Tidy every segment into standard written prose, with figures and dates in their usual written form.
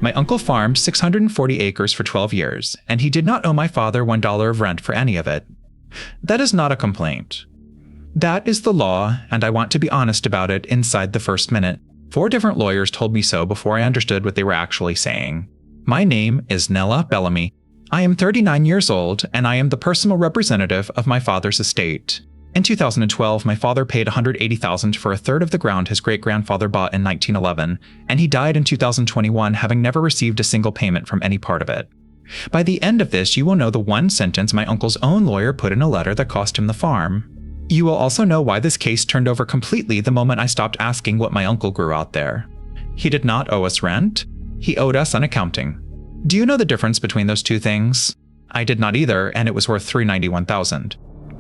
My uncle farmed 640 acres for 12 years, and he did not owe my father $1 of rent for any of it. That is not a complaint. That is the law, and I want to be honest about it inside the first minute. 4 different lawyers told me so before I understood what they were actually saying. My name is Emmett Bellamy. I am 39 years old, and I am the personal representative of my father's estate. In 2012, my father paid $180,000 for a third of the ground his great-grandfather bought in 1911, and he died in 2021 having never received a single payment from any part of it. By the end of this, you will know the one sentence my uncle's own lawyer put in a letter that cost him the farm. You will also know why this case turned over completely the moment I stopped asking what my uncle grew out there. He did not owe us rent. He owed us an accounting. Do you know the difference between those two things? I did not either, and it was worth $391,000.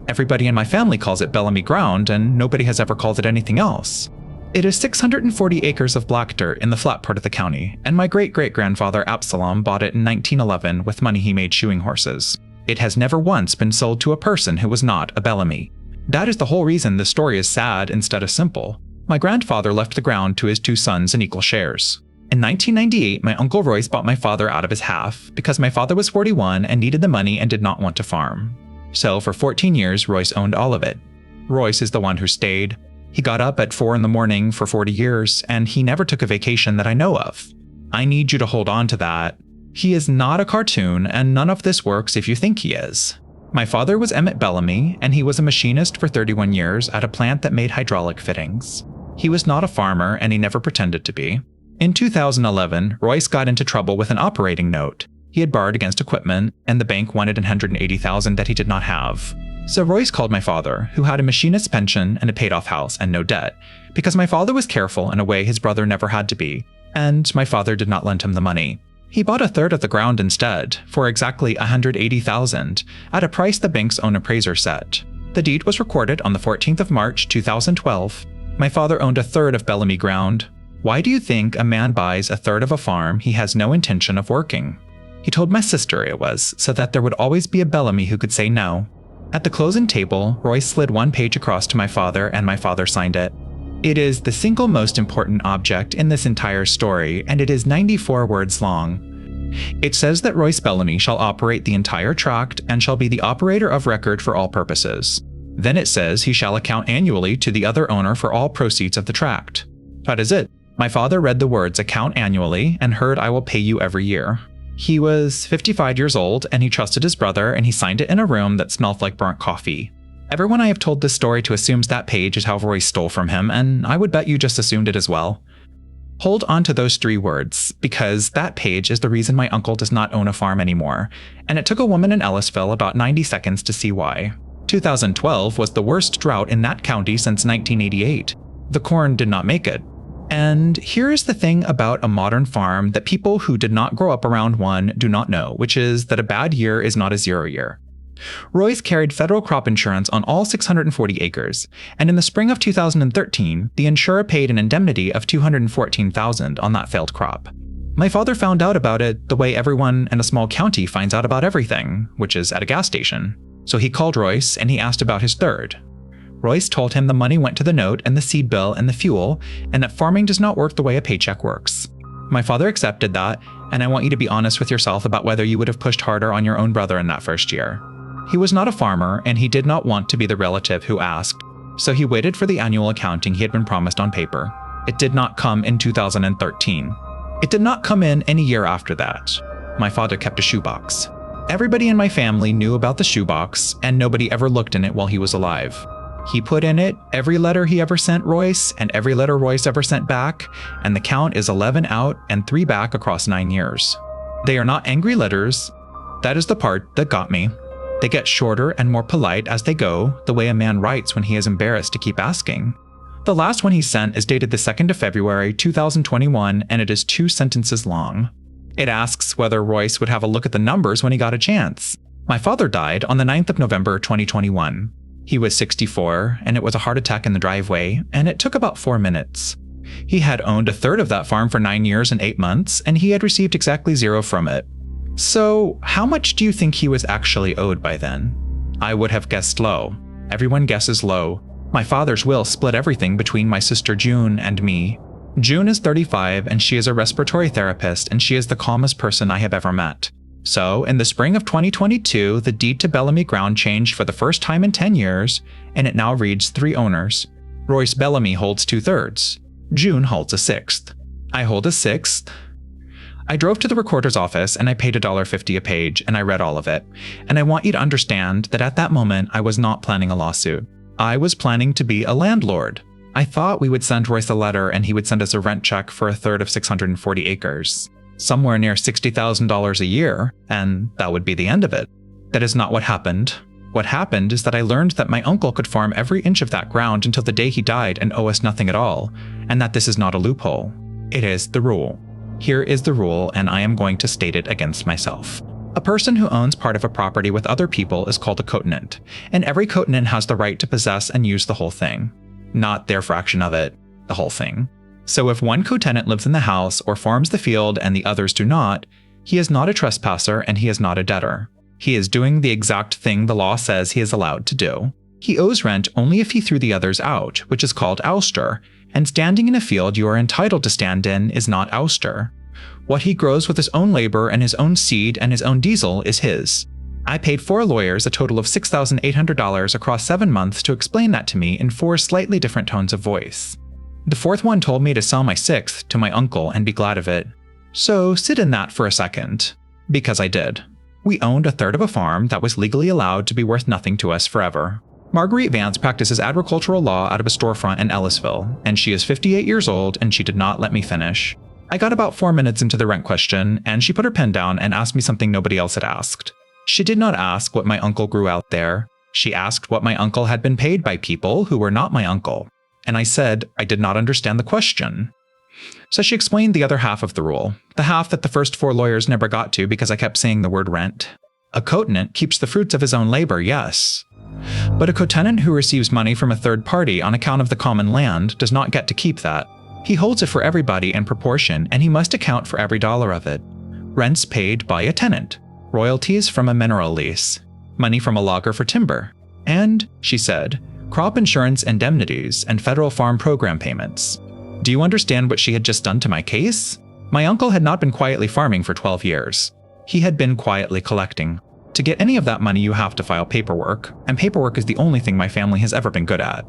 Everybody in my family calls it Bellamy ground, and nobody has ever called it anything else. It is 640 acres of black dirt in the flat part of the county, and my great-great-grandfather Absalom bought it in 1911 with money he made shoeing horses. It has never once been sold to a person who was not a Bellamy. That is the whole reason this story is sad instead of simple. My grandfather left the ground to his 2 sons in equal shares. In 1998, my uncle Royce bought my father out of his half because my father was 41 and needed the money and did not want to farm. So for 14 years, Royce owned all of it. Royce is the one who stayed. He got up at 4 in the morning for 40 years, and he never took a vacation that I know of. I need you to hold on to that. He is not a cartoon, and none of this works if you think he is. My father was Emmett Bellamy, and he was a machinist for 31 years at a plant that made hydraulic fittings. He was not a farmer, and he never pretended to be. In 2011, Royce got into trouble with an operating note. He had borrowed against equipment, and the bank wanted $180,000 that he did not have. So Royce called my father, who had a machinist's pension and a paid-off house and no debt, because my father was careful in a way his brother never had to be, and my father did not lend him the money. He bought a third of the ground instead, for exactly $180,000, at a price the bank's own appraiser set. The deed was recorded on the 14th of March 2012. My father owned a third of Bellamy ground. Why do you think a man buys a third of a farm he has no intention of working? He told my sister it was, so that there would always be a Bellamy who could say no. At the closing table, Royce slid 1 page across to my father, and my father signed it. It is the single most important object in this entire story, and it is 94 words long. It says that Royce Bellamy shall operate the entire tract and shall be the operator of record for all purposes. Then it says he shall account annually to the other owner for all proceeds of the tract. That is it. My father read the words account annually and heard I will pay you every year. He was 55 years old, and he trusted his brother, and he signed it in a room that smelled like burnt coffee. Everyone I have told this story to assumes that page is how Royce stole from him, and I would bet you just assumed it as well. Hold on to those 3 words, because that page is the reason my uncle does not own a farm anymore, and it took a woman in Ellisville about 90 seconds to see why. 2012 was the worst drought in that county since 1988. The corn did not make it. And here is the thing about a modern farm that people who did not grow up around one do not know, which is that a bad year is not a 0 year. Royce carried federal crop insurance on all 640 acres, and in the spring of 2013, the insurer paid an indemnity of $214,000 on that failed crop. My father found out about it the way everyone in a small county finds out about everything, which is at a gas station. So he called Royce and he asked about his third. Royce told him the money went to the note and the seed bill and the fuel, and that farming does not work the way a paycheck works. My father accepted that, and I want you to be honest with yourself about whether you would have pushed harder on your own brother in that first year. He was not a farmer, and he did not want to be the relative who asked, so he waited for the annual accounting he had been promised on paper. It did not come in 2013. It did not come in any year after that. My father kept a shoebox. Everybody in my family knew about the shoebox, and nobody ever looked in it while he was alive. He put in it every letter he ever sent Royce, and every letter Royce ever sent back, and the count is 11 out and 3 back across 9 years. They are not angry letters. That is the part that got me. They get shorter and more polite as they go, the way a man writes when he is embarrassed to keep asking. The last one he sent is dated the 2nd of February, 2021, and it is 2 sentences long. It asks whether Royce would have a look at the numbers when he got a chance. My father died on the 9th of November, 2021. He was 64, and it was a heart attack in the driveway, and it took about 4 minutes. He had owned a third of that farm for 9 years and 8 months, and he had received exactly 0 from it. So, how much do you think he was actually owed by then? I would have guessed low. Everyone guesses low. My father's will split everything between my sister June and me. June is 35 and she is a respiratory therapist, and she is the calmest person I have ever met. So, in the spring of 2022, the deed to Bellamy ground changed for the first time in 10 years, and it now reads 3 owners. Royce Bellamy holds 2/3. June holds a 1/6. I hold a 1/6. I drove to the recorder's office and I paid $1.50 a page, and I read all of it. And I want you to understand that at that moment, I was not planning a lawsuit. I was planning to be a landlord. I thought we would send Royce a letter and he would send us a rent check for 1/3 of 640 acres. Somewhere near $60,000 a year, and that would be the end of it. That is not what happened. What happened is that I learned that my uncle could farm every inch of that ground until the day he died and owe us nothing at all, and that this is not a loophole. It is the rule. Here is the rule, and I am going to state it against myself. A person who owns part of a property with other people is called a cotenant, and every cotenant has the right to possess and use the whole thing. Not their fraction of it, the whole thing. So if one cotenant lives in the house or farms the field and the others do not, he is not a trespasser and he is not a debtor. He is doing the exact thing the law says he is allowed to do. He owes rent only if he threw the others out, which is called ouster, and standing in a field you are entitled to stand in is not ouster. What he grows with his own labor and his own seed and his own diesel is his. I paid 4 lawyers a total of $6,800 across 7 months to explain that to me in 4 slightly different tones of voice. The 4th one told me to sell my 6th to my uncle and be glad of it. So sit in that for a second. Because I did. We owned 1/3 of a farm that was legally allowed to be worth nothing to us forever. Marguerite Vance practices agricultural law out of a storefront in Ellisville, and she is 58 years old and she did not let me finish. I got about 4 minutes into the rent question, and she put her pen down and asked me something nobody else had asked. She did not ask what my uncle grew out there. She asked what my uncle had been paid by people who were not my uncle. And I said I did not understand the question. So she explained the other half of the rule, the half that the first 4 lawyers never got to because I kept saying the word rent. A cotenant keeps the fruits of his own labor, yes. But a cotenant who receives money from a third party on account of the common land does not get to keep that. He holds it for everybody in proportion, and he must account for every dollar of it. Rents paid by a tenant, royalties from a mineral lease, money from a logger for timber, and, she said, crop insurance indemnities and federal farm program payments. Do you understand what she had just done to my case? My uncle had not been quietly farming for 12 years. He had been quietly collecting. To get any of that money, you have to file paperwork, and paperwork is the only thing my family has ever been good at.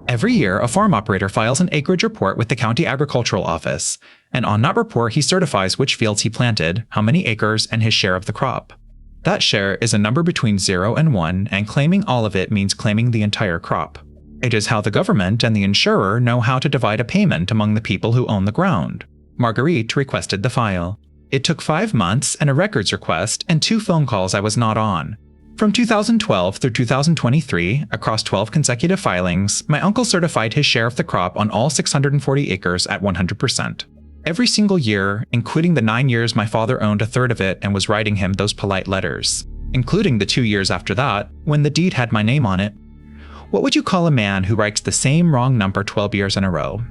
Every year, a farm operator files an acreage report with the county agricultural office, and on that report he certifies which fields he planted, how many acres, and his share of the crop. That share is a number between 0 and 1, and claiming all of it means claiming the entire crop. It is how the government and the insurer know how to divide a payment among the people who own the ground. Marguerite requested the file. It took 5 months and a records request and 2 phone calls I was not on. From 2012 through 2023, across 12 consecutive filings, my uncle certified his share of the crop on all 640 acres at 100%. Every single year, including the 9 years my father owned 1/3 of it and was writing him those polite letters, including the 2 years after that, when the deed had my name on it. What would you call a man who writes the same wrong number 12 years in a row?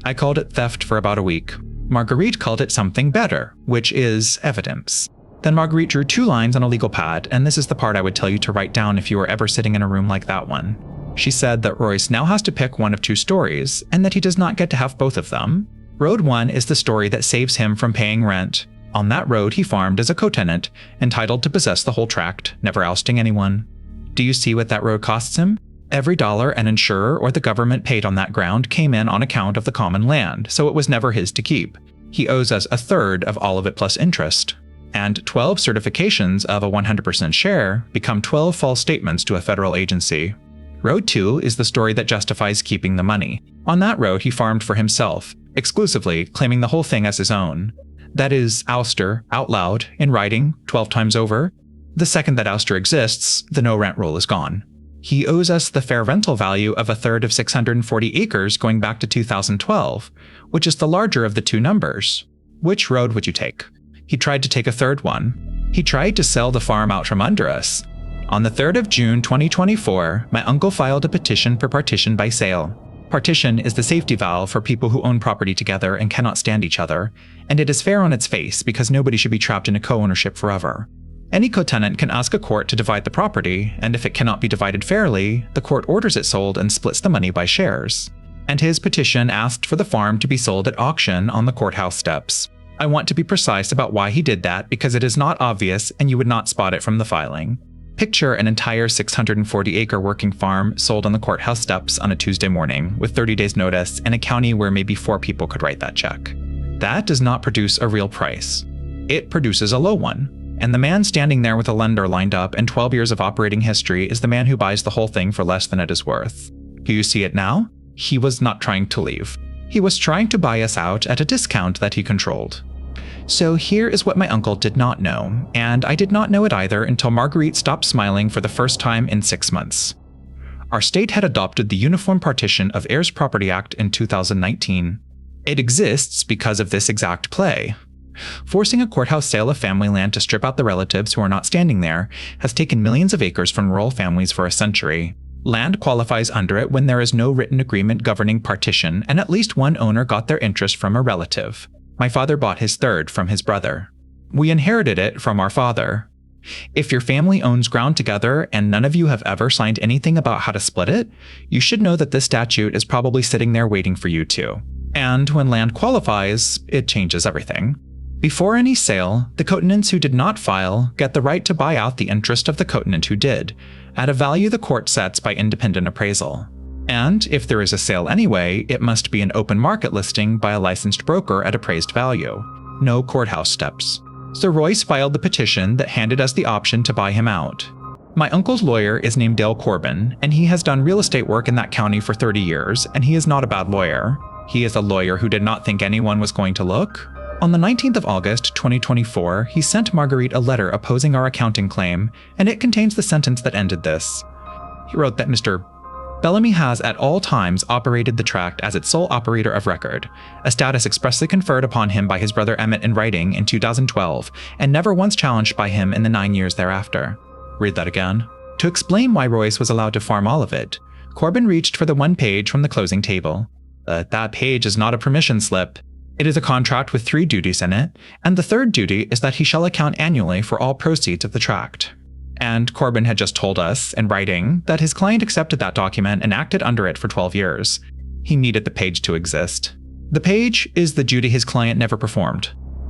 I called it theft for about a week. Marguerite called it something better, which is evidence. Then Marguerite drew 2 lines on a legal pad, and this is the part I would tell you to write down if you were ever sitting in a room like that one. She said that Royce now has to pick one of 2 stories, and that he does not get to have both of them. Road 1 is the story that saves him from paying rent. On that road he farmed as a cotenant, entitled to possess the whole tract, never ousting anyone. Do you see what that road costs him? Every dollar an insurer or the government paid on that ground came in on account of the common land, so it was never his to keep. He owes us 1/3 of all of it plus interest. And 12 certifications of a 100% share become 12 false statements to a federal agency. Road 2 is the story that justifies keeping the money. On that road he farmed for himself, exclusively, claiming the whole thing as his own. That is ouster, out loud, in writing, 12 times over. The second that ouster exists, the no rent rule is gone. He owes us the fair rental value of 1/3 of 640 acres going back to 2012, which is the larger of the 2 numbers. Which road would you take? He tried to take a 3rd one. He tried to sell the farm out from under us. On the 3rd of June 2024, my uncle filed a petition for partition by sale. Partition is the safety valve for people who own property together and cannot stand each other, and it is fair on its face because nobody should be trapped in a co-ownership forever. Any cotenant can ask a court to divide the property, and if it cannot be divided fairly, the court orders it sold and splits the money by shares. and his petition asked for the farm to be sold at auction on the courthouse steps. I want to be precise about why he did that because it is not obvious and you would not spot it from the filing. Picture an entire 640-acre working farm sold on the courthouse steps on a Tuesday morning with 30 days notice in a county where maybe 4 people could write that check. That does not produce a real price. It produces a low one. And the man standing there with a lender lined up and 12 years of operating history is the man who buys the whole thing for less than it is worth. Do you see it now? He was not trying to leave. He was trying to buy us out at a discount that he controlled. So here is what my uncle did not know, and I did not know it either until Marguerite stopped smiling for the first time in 6 months. Our state had adopted the Uniform Partition of Heirs Property Act in 2019. It exists because of this exact play. Forcing a courthouse sale of family land to strip out the relatives who are not standing there has taken millions of acres from rural families for a century. Land qualifies under it when there is no written agreement governing partition and at least one owner got their interest from a relative. My father bought his third from his brother. We inherited it from our father. If your family owns ground together and none of you have ever signed anything about how to split it, you should know that this statute is probably sitting there waiting for you too. And when land qualifies, it changes everything. Before any sale, the cotenants who did not file get the right to buy out the interest of the cotenant who did, at a value the court sets by independent appraisal. And if there is a sale anyway, it must be an open market listing by a licensed broker at appraised value. No courthouse steps. So Royce filed the petition that handed us the option to buy him out. My uncle's lawyer is named Dale Corbin, and he has done real estate work in that county for 30 years, and he is not a bad lawyer. He is a lawyer who did not think anyone was going to look. On the 19th of August, 2024, he sent Marguerite a letter opposing our accounting claim, and it contains the sentence that ended this. He wrote that Mr. Bellamy has at all times operated the tract as its sole operator of record, a status expressly conferred upon him by his brother Emmett in writing in 2012, and never once challenged by him in the 9 years thereafter. Read that again. To explain why Royce was allowed to farm all of it, Corbin reached for the one page from the closing table. That page is not a permission slip. It is a contract with 3 duties in it, and the third duty is that he shall account annually for all proceeds of the tract. And Corbin had just told us, in writing, that his client accepted that document and acted under it for 12 years. He needed the page to exist. The page is the duty his client never performed.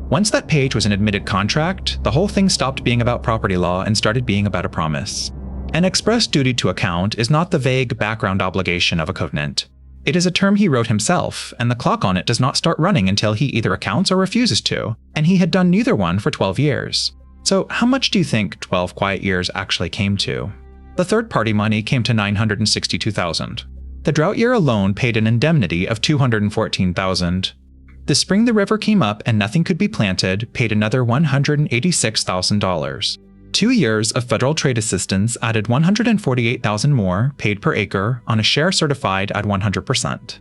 Once that page was an admitted contract, the whole thing stopped being about property law and started being about a promise. An express duty to account is not the vague background obligation of a covenant. It is a term he wrote himself, and the clock on it does not start running until he either accounts or refuses to, and he had done neither one for 12 years. So how much do you think 12 quiet years actually came to? The third-party money came to $962,000. The drought year alone paid an indemnity of $214,000. The spring the river came up and nothing could be planted paid another $186,000. 2 years of federal trade assistance added $148,000 more paid per acre on a share certified at 100%.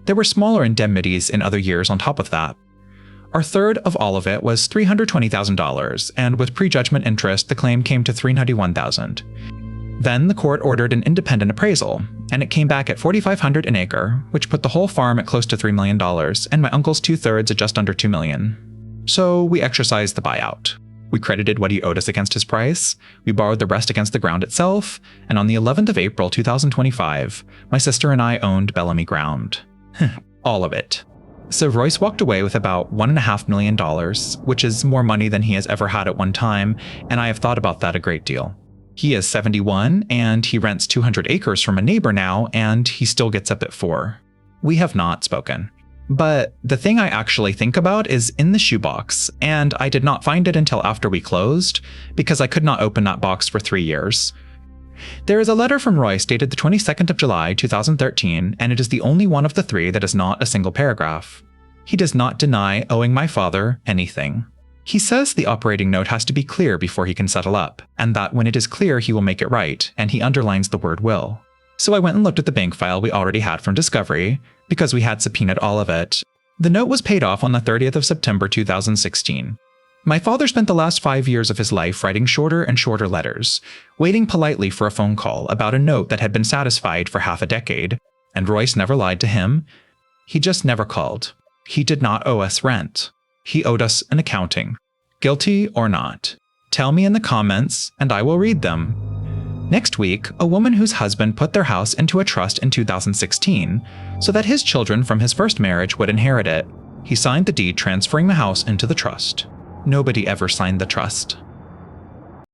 There were smaller indemnities in other years on top of that. Our third of all of it was $320,000, and with prejudgment interest, the claim came to $391,000. Then the court ordered an independent appraisal, and it came back at $4,500 an acre, which put the whole farm at close to $3 million, and my uncle's 2/3 at just under $2 million. So we exercised the buyout. We credited what he owed us against his price, we borrowed the rest against the ground itself, and on the 11th of April 2025, my sister and I owned Bellamy ground. All of it. So Royce walked away with about $1.5 million, which is more money than he has ever had at one time, and I have thought about that a great deal. He is 71, and he rents 200 acres from a neighbor now, and he still gets up at 4. We have not spoken. But the thing I actually think about is in the shoebox, and I did not find it until after we closed, because I could not open that box for 3 years. There is a letter from Royce dated the 22nd of July, 2013, and it is the only one of the 3 that is not a single paragraph. He does not deny owing my father anything. He says the operating note has to be clear before he can settle up, and that when it is clear he will make it right, and he underlines the word will. So I went and looked at the bank file we already had from Discovery, because we had subpoenaed all of it. The note was paid off on the 30th of September 2016. My father spent the last 5 years of his life writing shorter and shorter letters, waiting politely for a phone call about a note that had been satisfied for half a decade, and Royce never lied to him. He just never called. He did not owe us rent. He owed us an accounting. Guilty or not? Tell me in the comments, and I will read them. Next week, a woman whose husband put their house into a trust in 2016 so that his children from his first marriage would inherit it. He signed the deed transferring the house into the trust. Nobody ever signed the trust.